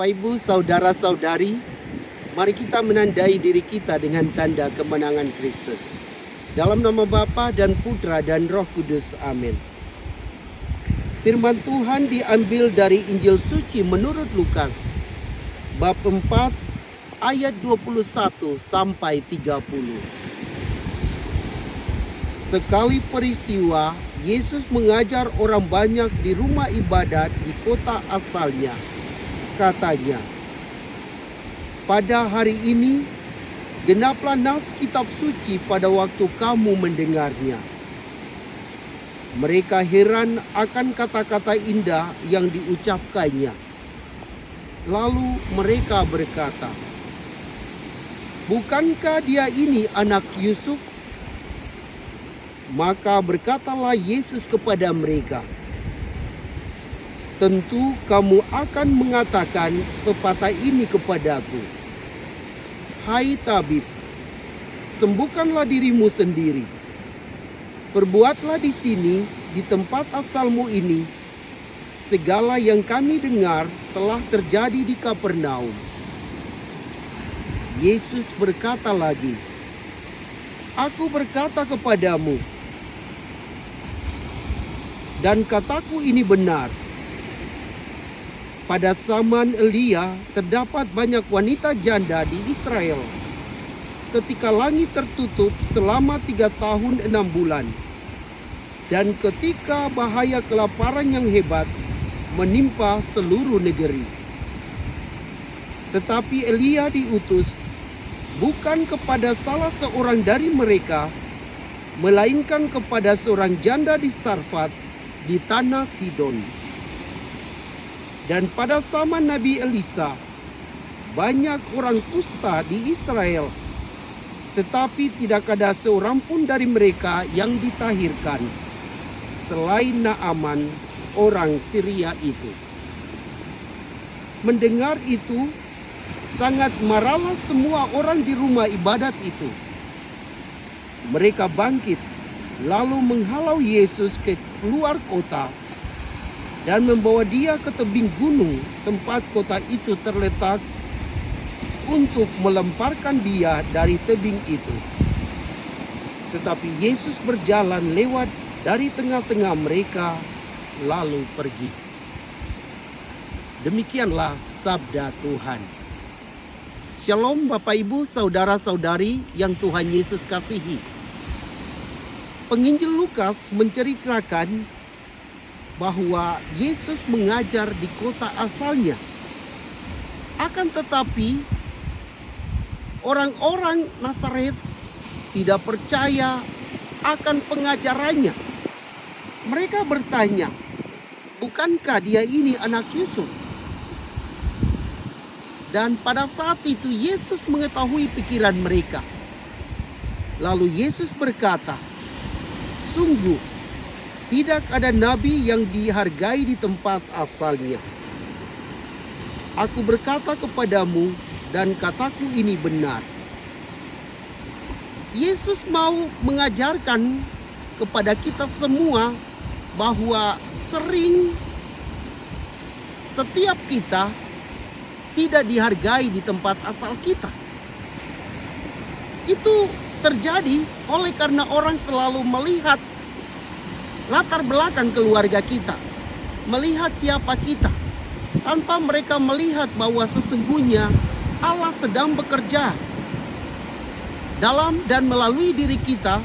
Bapak, Ibu, saudara-saudari, mari kita menandai diri kita dengan tanda kemenangan Kristus. Dalam nama Bapa dan Putra dan Roh Kudus, amin. Firman Tuhan diambil dari Injil Suci menurut Lukas, bab 4, ayat 21 sampai 30. Sekali peristiwa, Yesus mengajar orang banyak di rumah ibadat di kota asalnya. Katanya, pada hari ini genaplah nas kitab suci pada waktu kamu mendengarnya. Mereka heran akan kata-kata indah yang diucapkannya. Lalu mereka berkata, bukankah dia ini anak Yusuf? Maka berkatalah Yesus kepada mereka, tentu kamu akan mengatakan pepatah ini kepadaku, hai tabib, sembuhkanlah dirimu sendiri. Perbuatlah di sini, di tempat asalmu ini, segala yang kami dengar telah terjadi di Kapernaum. Yesus berkata lagi, aku berkata kepadamu, dan kataku ini benar. Pada zaman Elia terdapat banyak wanita janda di Israel. Ketika langit tertutup selama 3 tahun 6 bulan. Dan ketika bahaya kelaparan yang hebat menimpa seluruh negeri. Tetapi Elia diutus bukan kepada salah seorang dari mereka, melainkan kepada seorang janda di Sarfat di tanah Sidon. Dan pada zaman Nabi Elisa, banyak orang kusta di Israel, tetapi tidak ada seorang pun dari mereka yang ditahirkan, selain Naaman, orang Syria itu. Mendengar itu, sangat marahlah semua orang di rumah ibadat itu. Mereka bangkit, lalu menghalau Yesus ke luar kota, dan membawa dia ke tebing gunung tempat kota itu terletak untuk melemparkan dia dari tebing itu. Tetapi Yesus berjalan lewat dari tengah-tengah mereka lalu pergi. Demikianlah sabda Tuhan. Shalom Bapak Ibu, saudara-saudari yang Tuhan Yesus kasihi. Penginjil Lukas menceritakan bahwa Yesus mengajar di kota asalnya. Akan tetapi orang-orang Nazaret tidak percaya akan pengajarannya. Mereka bertanya, bukankah dia ini anak Yusuf? Dan pada saat itu Yesus mengetahui pikiran mereka. Lalu Yesus berkata, sungguh tidak ada nabi yang dihargai di tempat asalnya. Aku berkata kepadamu, dan kataku ini benar. Yesus mau mengajarkan kepada kita semua bahwa setiap kita tidak dihargai di tempat asal kita. Itu terjadi oleh karena orang selalu melihat latar belakang keluarga kita, melihat siapa kita, tanpa mereka melihat bahwa sesungguhnya Allah sedang bekerja dalam dan melalui diri kita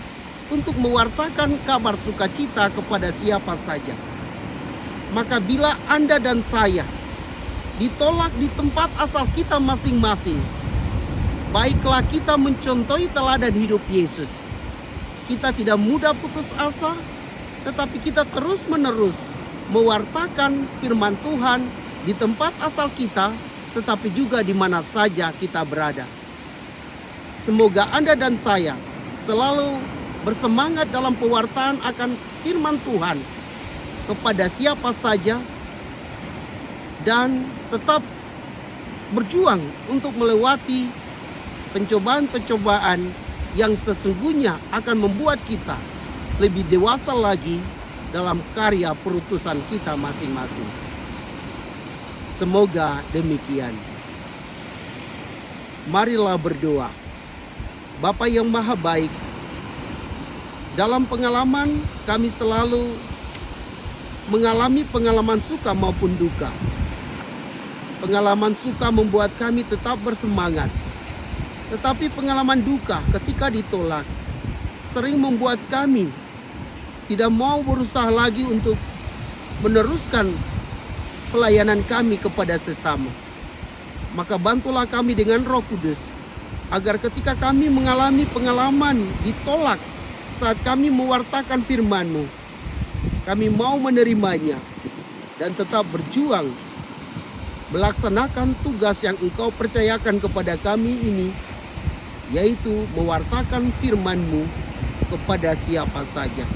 untuk mewartakan kabar sukacita kepada siapa saja. Maka bila Anda dan saya ditolak di tempat asal kita masing-masing, baiklah kita mencontohi teladan hidup Yesus. Kita tidak mudah putus asa, tetapi kita terus-menerus mewartakan firman Tuhan di tempat asal kita, tetapi juga di mana saja kita berada. Semoga Anda dan saya selalu bersemangat dalam pewartaan akan firman Tuhan kepada siapa saja, dan tetap berjuang untuk melewati pencobaan-pencobaan yang sesungguhnya akan membuat kita lebih dewasa lagi dalam karya perutusan kita masing-masing. Semoga demikian. Marilah berdoa. Bapa yang Maha Baik, dalam pengalaman kami selalu mengalami pengalaman suka maupun duka. Pengalaman suka membuat kami tetap bersemangat. Tetapi pengalaman duka ketika ditolak sering membuat kami tidak mau berusaha lagi untuk meneruskan pelayanan kami kepada sesama. Maka bantulah kami dengan Roh Kudus, agar ketika kami mengalami pengalaman ditolak saat kami mewartakan firman-Mu, kami mau menerimanya dan tetap berjuang melaksanakan tugas yang Engkau percayakan kepada kami ini, yaitu mewartakan firman-Mu kepada siapa saja.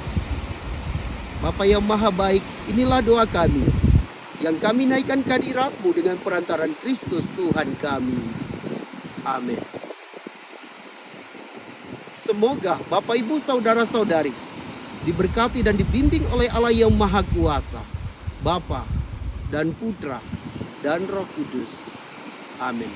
Bapa yang Maha Baik, inilah doa kami yang kami naikkan ke hadirat-Mu dengan perantaran Kristus Tuhan kami. Amin. Semoga Bapak Ibu Saudara-saudari diberkati dan dibimbing oleh Allah yang Maha Kuasa, Bapa dan Putra dan Roh Kudus. Amin.